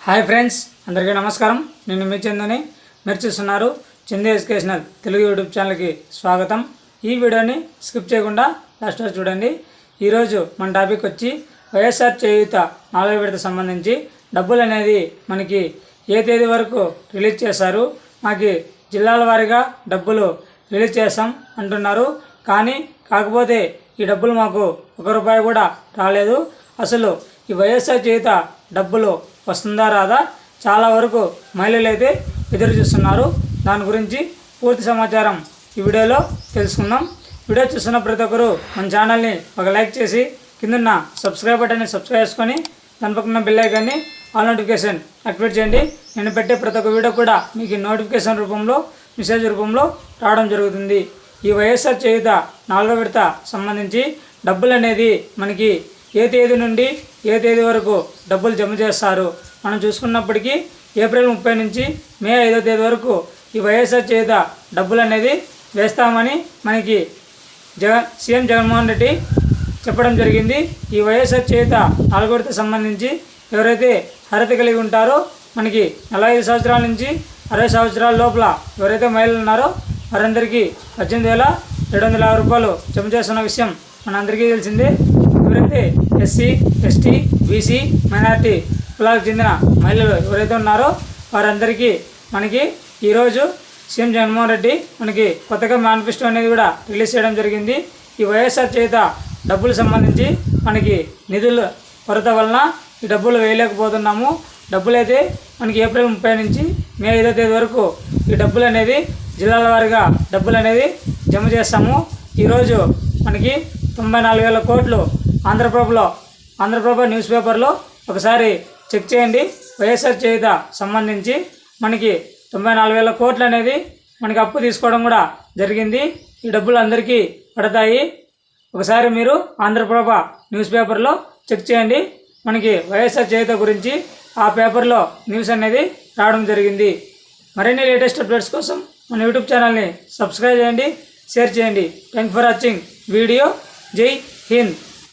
Hi friends, అందరికీ నమస్కారం. నేను మీ చందుని. మీరు చూస్తున్నారు చందు ఎడ్యుకేషనల్ తెలుగు యూట్యూబ్ ఛానల్కి స్వాగతం. ఈ వీడియోని స్కిప్ చేయకుండా లాస్ట్ వరకు చూడండి. ఈరోజు మన టాపిక్ వచ్చి వైఎస్ఆర్ చేయూత 4వ విడత సంబంధించి డబ్బులు అనేది మనకి ఏ తేదీ వరకు రిలీజ్ చేశారు, మాకు జిల్లాల వారీగా డబ్బులు రిలీజ్ చేస్తాం అంటున్నారు. కాకపోతే ఈ డబ్బులు మాకు ₹1 కూడా రాలేదు. అసలు ఈ వైఎస్ఆర్ చేయూత డబ్బులు వస్తుందా రాదా చాలా వరకు మహిళలు అయితే ఎదురు చూస్తున్నారు. దాని గురించి పూర్తి సమాచారం ఈ వీడియోలో తెలుసుకుందాం. వీడియో చూస్తున్న ప్రతి ఒక్కరు మన ఛానల్ని ఒక లైక్ చేసి కిందన్న సబ్స్క్రైబ్ బటన్ని సబ్స్క్రైబ్ చేసుకొని దాని పక్కన బెల్ ఐకాన్ని ఆల్ నోటిఫికేషన్ యాక్టివేట్ చేయండి. నేను పెట్టే ప్రతి ఒక్క వీడియో కూడా మీకు నోటిఫికేషన్ రూపంలో మెసేజ్ రూపంలో రావడం జరుగుతుంది. ఈ వైఎస్ఆర్ చేయూత 4వ విడత సంబంధించి డబ్బులు అనేది మనకి ఏ తేదీ నుండి ఏ తేదీ వరకు డబ్బులు జమ చేస్తారు మనం చూసుకున్నప్పటికీ ఏప్రిల్ 30 నుంచి మే 5వ తేదీ వరకు ఈ వైఎస్ఆర్ చేయూత డబ్బులు అనేది వేస్తామని మనకి సీఎం జగన్మోహన్ రెడ్డి చెప్పడం జరిగింది. ఈ వైఎస్ఆర్ చేయూత 4వ విడత సంబంధించి ఎవరైతే అర్హత కలిగి ఉంటారో మనకి 45 సంవత్సరాల నుంచి 60 సంవత్సరాల లోపల ఎవరైతే మహిళలు ఉన్నారో వారందరికీ ₹18,750 జమ చేస్తున్న విషయం మనందరికీ తెలిసిందే. ఎవరైతే ఎస్సీ, ఎస్టీ, బీసీ, మైనార్టీ కులాలకు చెందిన మహిళలు ఎవరైతే ఉన్నారో వారందరికీ మనకి ఈరోజు సీఎం జగన్మోహన్ రెడ్డి మనకి కొత్తగా మేనిఫెస్టో అనేది కూడా రిలీజ్ చేయడం జరిగింది. ఈ వైఎస్ఆర్ చేయూత డబ్బులు సంబంధించి మనకి నిధుల కొరత వలన ఈ డబ్బులు వేయలేకపోతున్నాము. డబ్బులు అయితే మనకి ఏప్రిల్ 30 నుంచి మే 5వ తేదీ వరకు ఈ డబ్బులు అనేది జిల్లాల వారీగా డబ్బులు అనేది జమ చేస్తాము. ఈరోజు మనకి 94,000 కోట్లు ఆంధ్రప్రభ న్యూస్ పేపర్లో ఒకసారి చెక్ చేయండి. వైఎస్ఆర్ చేయూత సంబంధించి మనకి 94,000 కోట్లు అనేది మనకి అప్పు తీసుకోవడం కూడా జరిగింది. ఈ డబ్బులు అందరికీ పడతాయి. ఒకసారి మీరు ఆంధ్రప్రభ న్యూస్ పేపర్లో చెక్ చేయండి. మనకి వైఎస్ఆర్ చేయూత గురించి ఆ పేపర్లో న్యూస్ అనేది రావడం జరిగింది. మరిన్ని లేటెస్ట్ అప్డేట్స్ కోసం మన యూట్యూబ్ ఛానల్ని సబ్స్క్రైబ్ చేయండి, షేర్ చేయండి. Thank for watching video. జై హింద్.